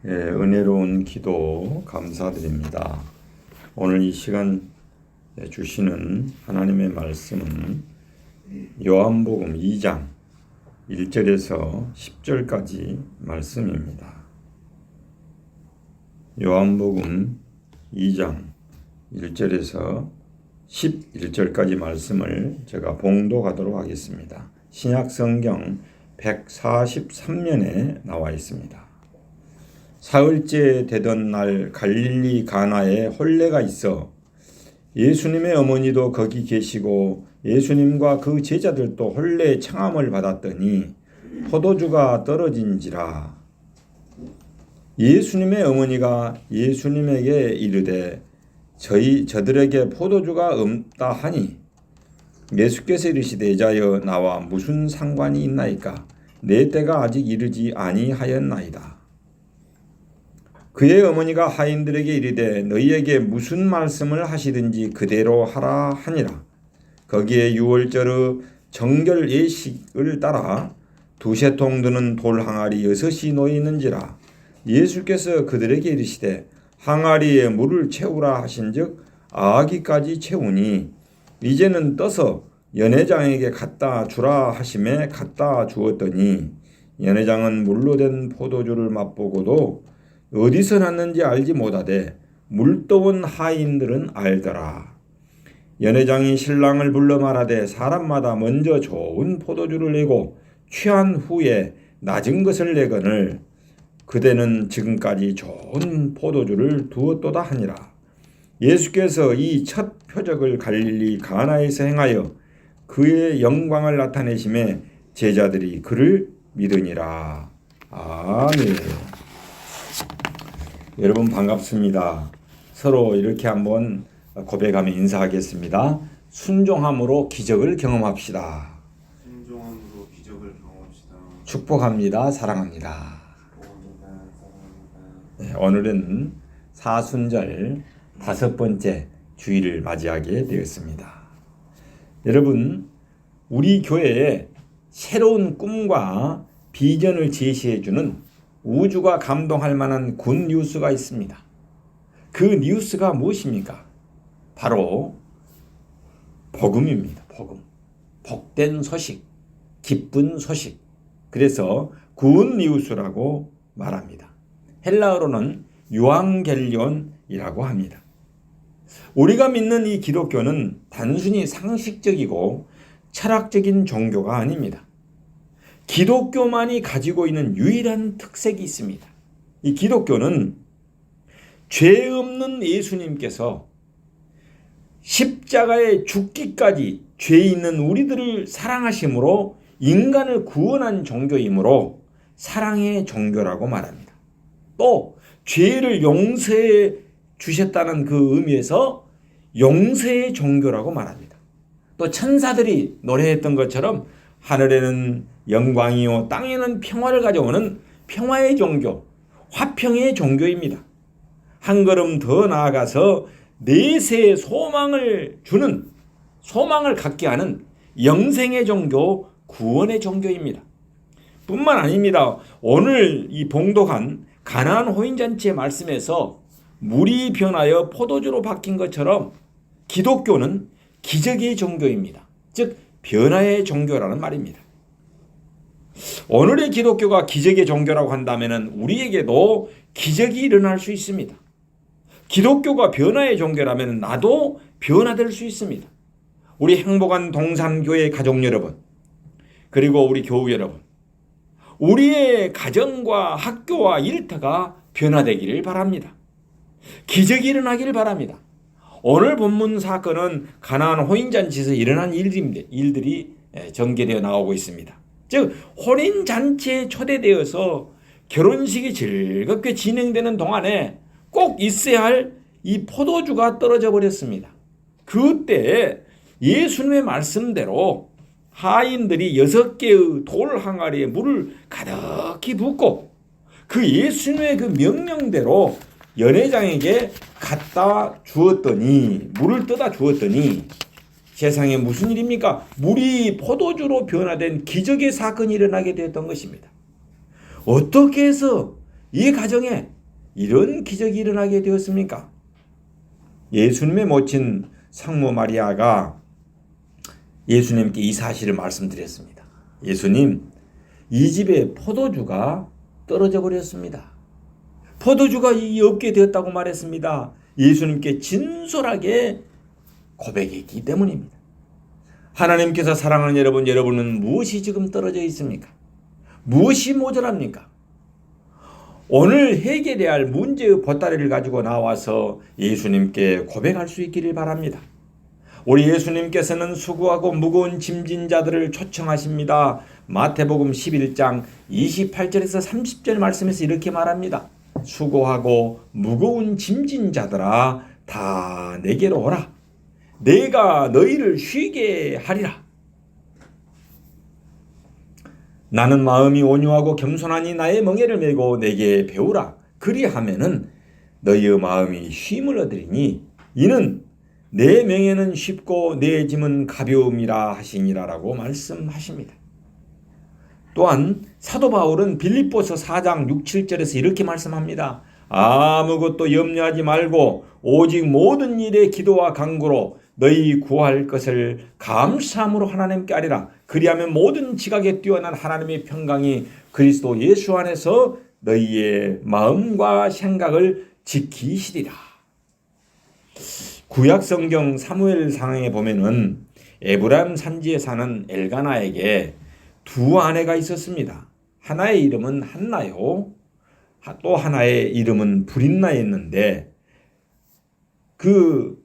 은혜로운 기도 감사드립니다. 오늘 이 시간 주시는 하나님의 말씀은 요한복음 2장 1절에서 10절까지 말씀입니다. 요한복음 2장 1절에서 11절까지 말씀을 제가 봉독하도록 하겠습니다. 신약 성경 143면에 나와 있습니다. 사흘째 되던 날 갈릴리 가나에 혼례가 있어 예수님의 어머니도 거기 계시고 예수님과 그 제자들도 혼례 청함을 받았더니 포도주가 떨어진지라. 예수님의 어머니가 예수님에게 이르되 저들에게 포도주가 없다 하니 예수께서 이르시되 자여 나와 무슨 상관이 있나이까? 내 때가 아직 이르지 아니하였나이다. 그의 어머니가 하인들에게 이르되 너희에게 무슨 말씀을 하시든지 그대로 하라 하니라. 거기에 유월절의 정결 예식을 따라 두세 통 드는 돌 항아리 6이 놓여 있는지라. 예수께서 그들에게 이르시되 항아리에 물을 채우라 하신즉 아기까지 채우니 이제는 떠서 연회장에게 갖다 주라 하심에 갖다 주었더니 연회장은 물로 된 포도주를 맛보고도 어디서 났는지 알지 못하되 물떠온 하인들은 알더라. 연회장이 신랑을 불러 말하되 사람마다 먼저 좋은 포도주를 내고 취한 후에 낮은 것을 내거늘 그대는 지금까지 좋은 포도주를 두었도다 하니라. 예수께서 이 첫 표적을 갈릴리 가나에서 행하여 그의 영광을 나타내심에 제자들이 그를 믿으니라. 아멘. 여러분 반갑습니다. 서로 이렇게 한번 고백하며 인사하겠습니다. 순종함으로 기적을 경험합시다. 순종함으로 기적을 경험합시다. 축복합니다. 사랑합니다. 네, 오늘은 사순절 5번째 주일을 맞이하게 되었습니다. 여러분, 우리 교회에 새로운 꿈과 비전을 제시해주는 우주가 감동할 만한 굿 뉴스가 있습니다. 그 뉴스가 무엇입니까? 바로 복음입니다. 복음. 복된 소식, 기쁜 소식. 그래서 굿 뉴스라고 말합니다. 헬라어로는 유앙겔리온이라고 합니다. 우리가 믿는 이 기독교는 단순히 상식적이고 철학적인 종교가 아닙니다. 기독교만이 가지고 있는 유일한 특색이 있습니다. 이 기독교는 죄 없는 예수님께서 십자가에 죽기까지 죄 있는 우리들을 사랑하심으로 인간을 구원한 종교이므로 사랑의 종교라고 말합니다. 또 죄를 용서해 주셨다는 그 의미에서 용서의 종교라고 말합니다. 또 천사들이 노래했던 것처럼 하늘에는 영광이요 땅에는 평화를 가져오는 평화의 종교, 화평의 종교입니다. 한 걸음 더 나아가서 내세의 소망을 주는, 소망을 갖게 하는 영생의 종교, 구원의 종교입니다. 뿐만 아닙니다. 오늘 이 봉독한 가나안 호인잔치의 말씀에서 물이 변하여 포도주로 바뀐 것처럼 기독교는 기적의 종교입니다. 즉 변화의 종교라는 말입니다. 오늘의 기독교가 기적의 종교라고 한다면 우리에게도 기적이 일어날 수 있습니다. 기독교가 변화의 종교라면 나도 변화될 수 있습니다. 우리 행복한 동산교회 가족 여러분, 그리고 우리 교우 여러분, 우리의 가정과 학교와 일터가 변화되기를 바랍니다. 기적이 일어나기를 바랍니다. 오늘 본문 사건은 가나안 호인잔치에서 일어난 일들이 전개되어 나오고 있습니다. 즉 혼인잔치에 초대되어서 결혼식이 즐겁게 진행되는 동안에 꼭 있어야 할 이 포도주가 떨어져 버렸습니다. 그때 예수님의 말씀대로 하인들이 6개의 돌 항아리에 물을 가득히 붓고 그 예수님의 그 명령대로 연회장에게 갖다 주었더니, 물을 떠다 주었더니 세상에 무슨 일입니까? 물이 포도주로 변화된 기적의 사건이 일어나게 되었던 것입니다. 어떻게 해서 이 가정에 이런 기적이 일어나게 되었습니까? 예수님의 모친 상모 마리아가 예수님께 이 사실을 말씀드렸습니다. 예수님, 이 집에 포도주가 떨어져 버렸습니다. 포도주가 없게 되었다고 말했습니다. 예수님께 진솔하게 고백했기 때문입니다. 하나님께서 사랑하는 여러분은 무엇이 지금 떨어져 있습니까? 무엇이 모자랍니까? 오늘 해결해야 할 문제의 보따리를 가지고 나와서 예수님께 고백할 수 있기를 바랍니다. 우리 예수님께서는 수고하고 무거운 짐진 자들을 초청하십니다. 마태복음 11장 28절에서 30절 말씀에서 이렇게 말합니다. 수고하고 무거운 짐진 자들아 다 내게로 오라. 내가 너희를 쉬게 하리라. 나는 마음이 온유하고 겸손하니 나의 멍에를 메고 내게 배우라. 그리하면은 너희의 마음이 쉼을 얻으리니 이는 내 멍에는 쉽고 내 짐은 가벼움이라 하시니라라고 말씀하십니다. 또한 사도 바울은 빌립보서 4장 6, 7절에서 이렇게 말씀합니다. 아무것도 염려하지 말고 오직 모든 일에 기도와 간구로 너희 구할 것을 감사함으로 하나님께 아뢰라. 그리하면 모든 지각에 뛰어난 하나님의 평강이 그리스도 예수 안에서 너희의 마음과 생각을 지키시리라. 구약성경 사무엘상에 보면은 에브라임 산지에 사는 엘가나에게 두 아내가 있었습니다. 하나의 이름은 한나요. 또 하나의 이름은 브린나였는데 그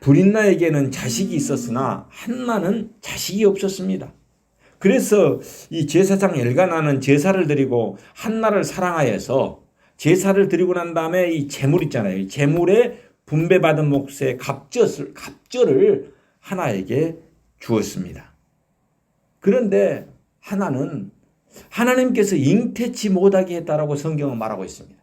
브린나에게는 자식이 있었으나 한나는 자식이 없었습니다. 그래서 이 제사장 엘가나는 제사를 드리고 한나를 사랑하여서 제사를 드리고 난 다음에 이 제물 있잖아요. 이 제물에 분배받은 몫의 갑절을 하나에게 주었습니다. 그런데 하나는 하나님께서 잉태치 못하게 했다라고 성경은 말하고 있습니다.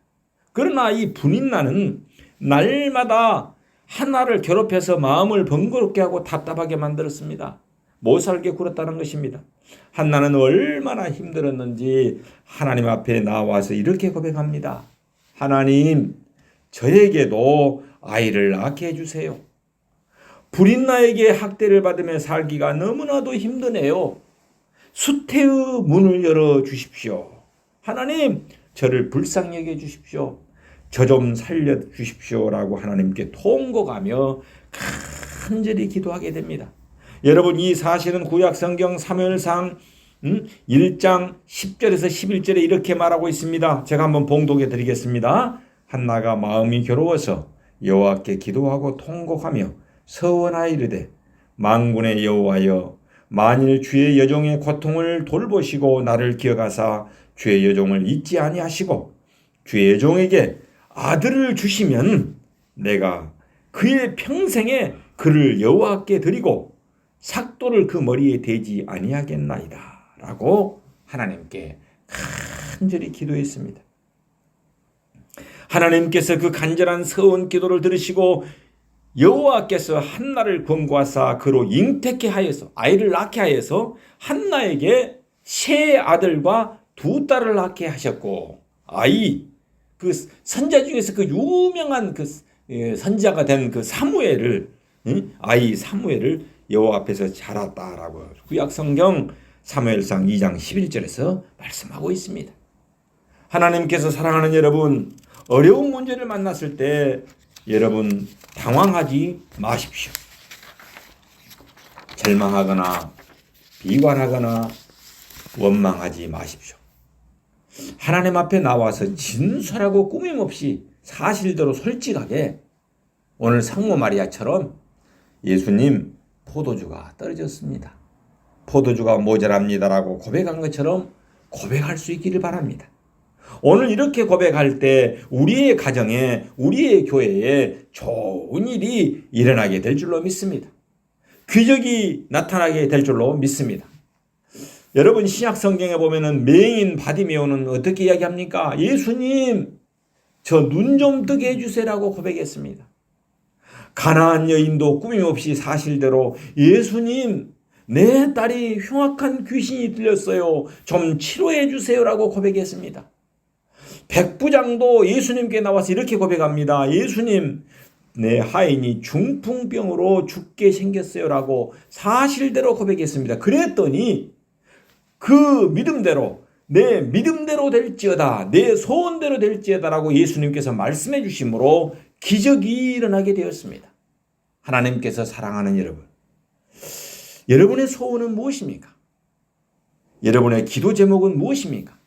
그러나 이 브린나는 날마다 하나를 괴롭혀서 마음을 번거롭게 하고 답답하게 만들었습니다. 못 살게 굴었다는 것입니다. 한나는 얼마나 힘들었는지 하나님 앞에 나와서 이렇게 고백합니다. 하나님, 저에게도 아이를 낳게 해주세요. 브린나에게 학대를 받으며 살기가 너무나도 힘드네요. 수태의 문을 열어주십시오. 하나님, 저를 불쌍히 여겨 주십시오. 저 좀 살려주십시오라고 하나님께 통곡하며 간절히 기도하게 됩니다. 여러분, 이 사실은 구약성경 사무엘상 1장 10절에서 11절에 이렇게 말하고 있습니다. 제가 한번 봉독해 드리겠습니다. 한나가 마음이 괴로워서 여호와께 기도하고 통곡하며 서원하이르되 만군의 여호와여, 만일 주의 여종의 고통을 돌보시고 나를 기억하사 주의 여종을 잊지 아니하시고 주의 여종에게 아들을 주시면 내가 그의 평생에 그를 여호와께 드리고 삭도를 그 머리에 대지 아니하겠나이다 라고 하나님께 간절히 기도했습니다. 하나님께서 그 간절한 서원 기도를 들으시고 여호와께서 한나를 권고하사 그로 잉태케 하여서 아이를 낳게 하여서 한나에게 세 아들과 두 딸을 낳게 하셨고, 그 선자 중에서 그 유명한 그 선자가 된 그 사무엘을 아이 사무엘을 여호와 앞에서 자랐다라고 구약성경 사무엘상 2장 11절에서 말씀하고 있습니다. 하나님께서 사랑하는 여러분, 어려운 문제를 만났을 때 여러분 당황하지 마십시오. 절망하거나 비관하거나 원망하지 마십시오. 하나님 앞에 나와서 진솔하고 꾸밈없이 사실대로 솔직하게 오늘 상모 마리아처럼 예수님, 포도주가 떨어졌습니다. 포도주가 모자랍니다라고 고백한 것처럼 고백할 수 있기를 바랍니다. 오늘 이렇게 고백할 때 우리의 가정에, 우리의 교회에 좋은 일이 일어나게 될 줄로 믿습니다. 기적이 나타나게 될 줄로 믿습니다. 여러분, 신약 성경에 보면은 맹인 바디메오는 어떻게 이야기합니까? 예수님, 저 눈 좀 뜨게 해주세요라고 고백했습니다. 가나안 여인도 꾸밈없이 사실대로 예수님, 내 딸이 흉악한 귀신이 들렸어요. 좀 치료해 주세요라고 고백했습니다. 백부장도 예수님께 나와서 이렇게 고백합니다. 예수님, 내 하인이 중풍병으로 죽게 생겼어요라고 사실대로 고백했습니다. 그랬더니 그 믿음대로 내 믿음대로 될지어다, 내 소원대로 될지어다라고 예수님께서 말씀해 주심으로 기적이 일어나게 되었습니다. 하나님께서 사랑하는 여러분, 여러분의 소원은 무엇입니까? 여러분의 기도 제목은 무엇입니까?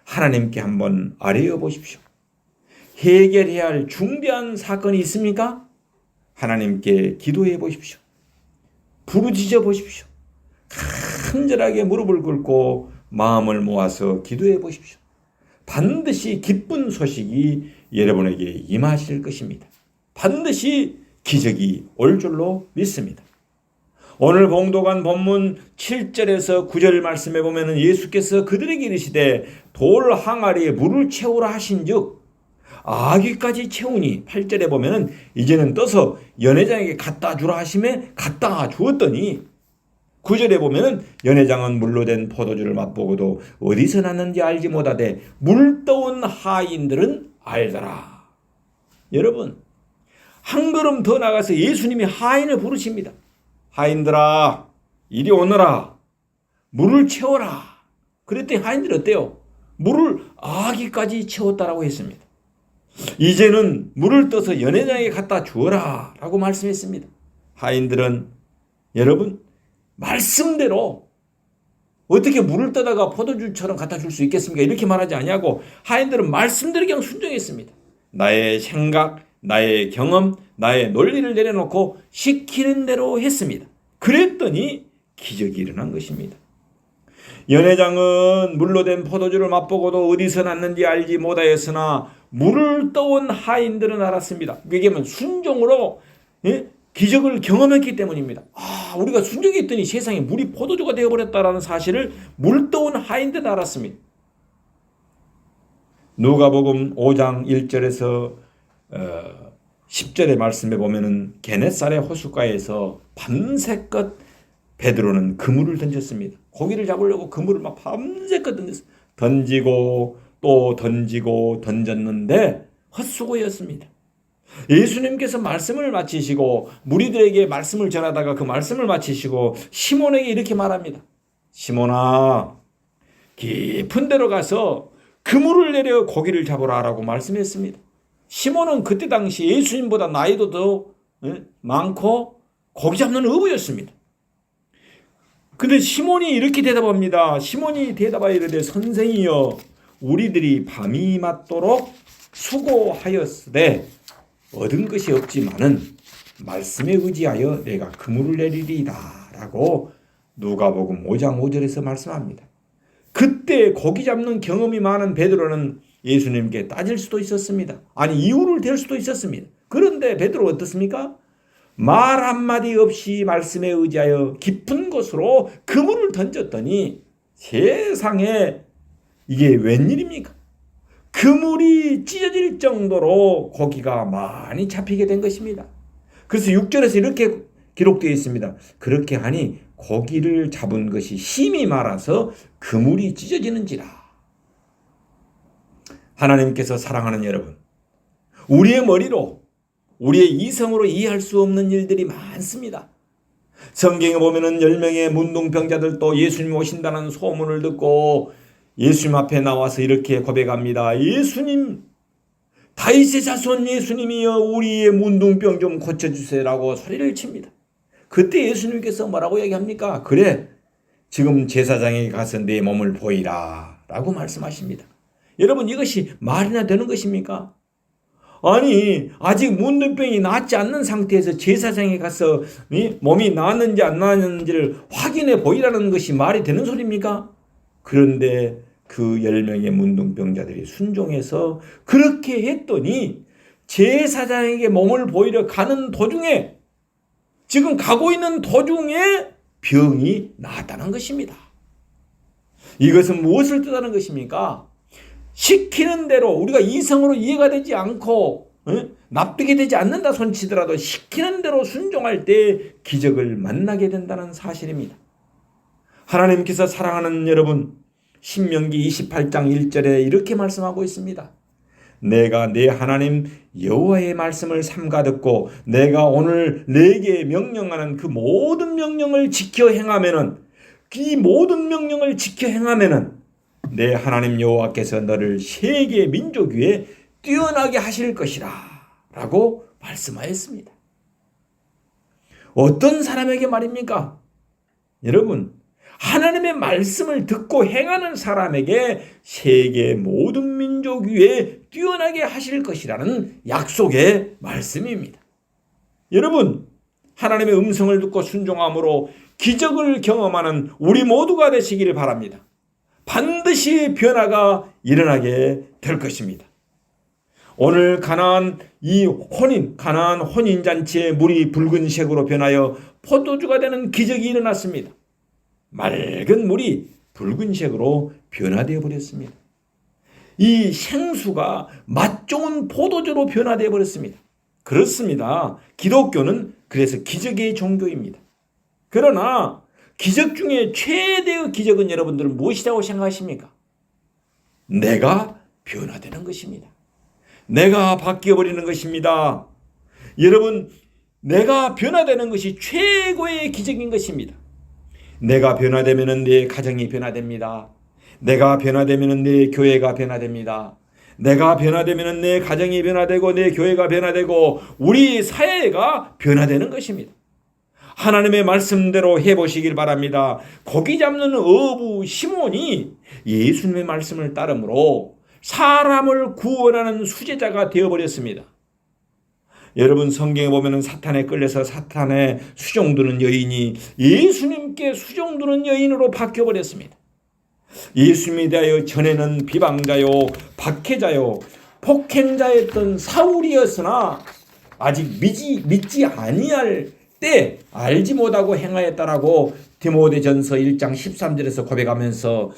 하나님께 한번 아뢰어 보십시오. 해결해야 할 중대한 사건이 있습니까? 하나님께 기도해 보십시오. 부르짖어 보십시오. 간절하게 무릎을 꿇고 마음을 모아서 기도해 보십시오. 반드시 기쁜 소식이 여러분에게 임하실 것입니다. 반드시 기적이 올 줄로 믿습니다. 오늘 봉독한 본문 7절에서 9절 말씀에 보면 예수께서 그들에게 이르시되 돌 항아리에 물을 채우라 하신즉 아귀까지 채우니, 8절에 보면 이제는 떠서 연회장에게 갖다 주라 하심에 갖다 주었더니, 9절에 보면 연회장은 물로 된 포도주를 맛보고도 어디서 났는지 알지 못하되 물 떠온 하인들은 알더라. 여러분, 한 걸음 더 나가서 예수님이 하인을 부르십니다. 하인들아, 이리 오너라. 물을 채워라. 그랬더니 하인들이 어때요? 물을 아기까지 채웠다라고 했습니다. 이제는 물을 떠서 연회장에 갖다 주어라 라고 말씀했습니다. 하인들은 여러분, 말씀대로 어떻게 물을 떠다가 포도주처럼 갖다 줄 수 있겠습니까? 이렇게 말하지 아니하고 하인들은 말씀대로 그냥 순종했습니다. 나의 생각, 나의 경험, 나의 논리를 내려놓고 시키는 대로 했습니다. 그랬더니 기적이 일어난 것입니다. 연회장은 물로 된 포도주를 맛보고도 어디서 났는지 알지 못하였으나 물을 떠온 하인들은 알았습니다. 왜냐하면 순종으로 기적을 경험했기 때문입니다. 우리가 순종했더니 세상에 물이 포도주가 되어버렸다라는 사실을 물 떠온 하인들은 알았습니다. 누가복음 5장 1절에서 10절의 말씀에 보면은 게네사렛 호숫가에서 밤새껏 베드로는 그물을 던졌습니다. 고기를 잡으려고 그물을 막 밤새껏 던지고 또 던지고 던졌는데 헛수고였습니다. 예수님께서 말씀을 마치시고 무리들에게 말씀을 전하다가 그 말씀을 마치시고 시몬에게 이렇게 말합니다. 시몬아, 깊은 데로 가서 그물을 내려 고기를 잡으라 라고 말씀했습니다. 시몬은 그때 당시 예수님보다 나이도 더 많고 고기 잡는 어부였습니다. 근데 시몬이 이렇게 대답합니다. 시몬이 대답하여 이르되 선생이여, 우리들이 밤이 맞도록 수고하였으되 얻은 것이 없지만은 말씀에 의지하여 내가 그물을 내리리이다 라고 누가복음 5장 5절에서 말씀합니다. 그때 고기 잡는 경험이 많은 베드로는 예수님께 따질 수도 있었습니다. 아니, 이유를 댈 수도 있었습니다. 그런데 베드로 어떻습니까? 말 한마디 없이 말씀에 의지하여 깊은 곳으로 그물을 던졌더니 세상에 이게 웬일입니까? 그물이 찢어질 정도로 고기가 많이 잡히게 된 것입니다. 그래서 6절에서 이렇게 기록되어 있습니다. 그렇게 하니 고기를 잡은 것이 힘이 많아서 그물이 찢어지는지라. 하나님께서 사랑하는 여러분, 우리의 머리로, 우리의 이성으로 이해할 수 없는 일들이 많습니다. 성경에 보면은 10명의 문둥병자들도 예수님 오신다는 소문을 듣고 예수님 앞에 나와서 이렇게 고백합니다. 예수님, 다윗의 자손 예수님이여, 우리의 문둥병 좀 고쳐주세요라고 소리를 칩니다. 그때 예수님께서 뭐라고 얘기합니까? 그래, 지금 제사장에게 가서 내 몸을 보이라 라고 말씀하십니다. 여러분, 이것이 말이나 되는 것입니까? 아니, 아직 문둥병이 낫지 않는 상태에서 제사장에 가서 몸이 나았는지 안 나았는지를 확인해 보이라는 것이 말이 되는 소리입니까? 그런데 그 10명의 문둥병자들이 순종해서 그렇게 했더니 제사장에게 몸을 보이러 가는 도중에, 지금 가고 있는 도중에 병이 나았다는 것입니다. 이것은 무엇을 뜻하는 것입니까? 시키는 대로, 우리가 이성으로 이해가 되지 않고 납득이 되지 않는다 손치더라도 시키는 대로 순종할 때 기적을 만나게 된다는 사실입니다. 하나님께서 사랑하는 여러분, 신명기 28장 1절에 이렇게 말씀하고 있습니다. 내가 내 하나님 여호와의 말씀을 삼가 듣고 내가 오늘 내게 명령하는 그 모든 명령을 지켜 행하면은, 이 모든 명령을 지켜 행하면은 내 하나님 여호와께서 너를 세계 민족 위에 뛰어나게 하실 것이라 라고 말씀하였습니다. 어떤 사람에게 말입니까? 여러분, 하나님의 말씀을 듣고 행하는 사람에게 세계 모든 민족 위에 뛰어나게 하실 것이라는 약속의 말씀입니다. 여러분, 하나님의 음성을 듣고 순종함으로 기적을 경험하는 우리 모두가 되시기를 바랍니다. 반드시 변화가 일어나게 될 것입니다. 오늘 가나안 혼인잔치에 물이 붉은색으로 변하여 포도주가 되는 기적이 일어났습니다. 맑은 물이 붉은색으로 변화되어 버렸습니다. 이 생수가 맛 좋은 포도주로 변화되어 버렸습니다. 그렇습니다. 기독교는 그래서 기적의 종교입니다. 그러나 기적 중에 최대의 기적은 여러분들은 무엇이라고 생각하십니까? 내가 변화되는 것입니다. 내가 바뀌어버리는 것입니다. 여러분, 내가 변화되는 것이 최고의 기적인 것입니다. 내가 변화되면 내 가정이 변화됩니다. 내가 변화되면 내 교회가 변화됩니다. 내가 변화되면 내 가정이 변화되고 내 교회가 변화되고 우리 사회가 변화되는 것입니다. 하나님의 말씀대로 해보시길 바랍니다. 고기 잡는 어부 시몬이 예수님의 말씀을 따름으로 사람을 구원하는 수제자가 되어버렸습니다. 여러분, 성경에 보면 사탄에 끌려서 사탄의 수종드는 여인이 예수님께 수종드는 여인으로 바뀌어버렸습니다. 예수님에 대하여 전에는 비방자요, 박해자요, 폭행자였던 사울이었으나 아직 믿지 아니할 때 알지 못하고 행하였다라고 디모데전서 1장 13절에서 고백하면서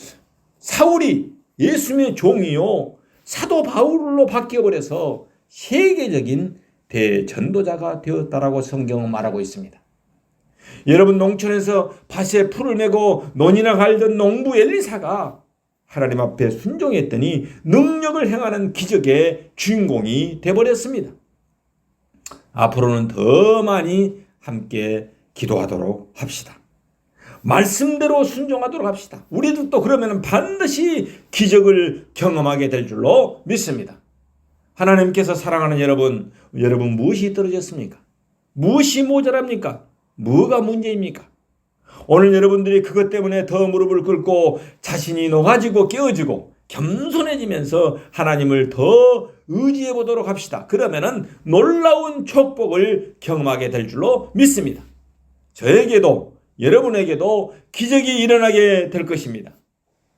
사울이 예수님의 종이요 사도 바울로 바뀌어버려서 세계적인 대전도자가 되었다라고 성경은 말하고 있습니다. 여러분, 농촌에서 밭에 풀을 메고 논이나 갈던 농부 엘리사가 하나님 앞에 순종했더니 능력을 행하는 기적의 주인공이 되어버렸습니다. 앞으로는 더 많이 함께 기도하도록 합시다. 말씀대로 순종하도록 합시다. 우리들도 그러면 반드시 기적을 경험하게 될 줄로 믿습니다. 하나님께서 사랑하는 여러분 무엇이 떨어졌습니까? 무엇이 모자랍니까? 뭐가 문제입니까? 오늘 여러분들이 그것 때문에 더 무릎을 꿇고 자신이 녹아지고 깨어지고 겸손해지면서 하나님을 더 의지해 보도록 합시다. 그러면은 놀라운 축복을 경험하게 될 줄로 믿습니다. 저에게도 여러분에게도 기적이 일어나게 될 것입니다.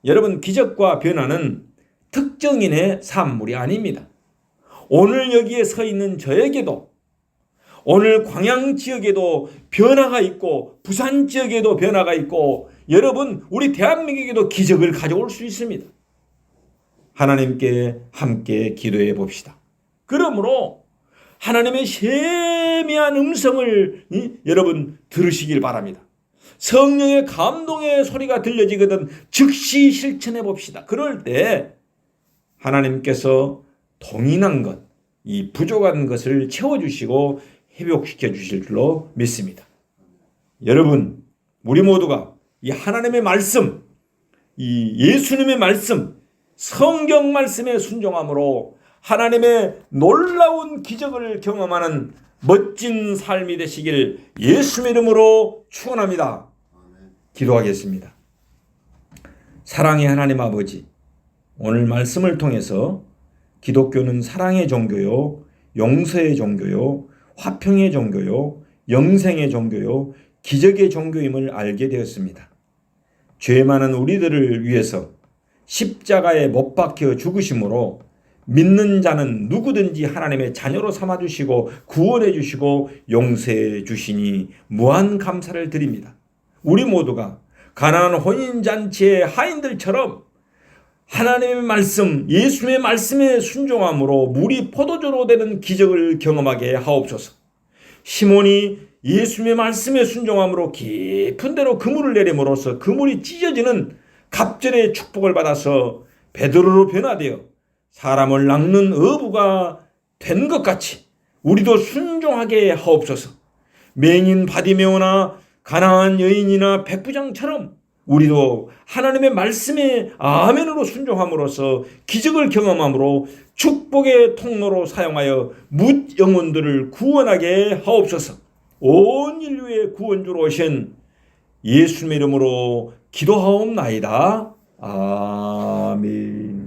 여러분, 기적과 변화는 특정인의 산물이 아닙니다. 오늘 여기에 서 있는 저에게도, 오늘 광양 지역에도 변화가 있고 부산 지역에도 변화가 있고 여러분, 우리 대한민국에도 기적을 가져올 수 있습니다. 하나님께 함께 기도해 봅시다. 그러므로 하나님의 세미한 음성을 여러분 들으시길 바랍니다. 성령의 감동의 소리가 들려지거든 즉시 실천해 봅시다. 그럴 때 하나님께서 동인한 것, 이 부족한 것을 채워주시고 회복시켜 주실 줄로 믿습니다. 여러분, 우리 모두가 이 하나님의 말씀, 이 예수님의 말씀, 성경 말씀에 순종함으로 하나님의 놀라운 기적을 경험하는 멋진 삶이 되시길 예수의 이름으로 축원합니다. 기도하겠습니다. 사랑의 하나님 아버지, 오늘 말씀을 통해서 기독교는 사랑의 종교요, 용서의 종교요, 화평의 종교요, 영생의 종교요, 기적의 종교임을 알게 되었습니다. 죄 많은 우리들을 위해서 십자가에 못 박혀 죽으심으로 믿는 자는 누구든지 하나님의 자녀로 삼아주시고 구원해 주시고 용서해 주시니 무한 감사를 드립니다. 우리 모두가 가나안 혼인잔치의 하인들처럼 하나님의 말씀, 예수님의 말씀에 순종함으로 물이 포도주로 되는 기적을 경험하게 하옵소서. 시몬이 예수님의 말씀에 순종함으로 깊은 데로 그물을 내림으로써 그물이 찢어지는 갑절의 축복을 받아서 베드로로 변화되어 사람을 낚는 어부가 된 것 같이 우리도 순종하게 하옵소서. 맹인 바디메오나 가난한 여인이나 백부장처럼 우리도 하나님의 말씀에 아멘으로 순종함으로써 기적을 경험함으로 축복의 통로로 사용하여 뭇 영혼들을 구원하게 하옵소서. 온 인류의 구원주로 오신 예수님의 이름으로 기도하옵나이다. 아멘.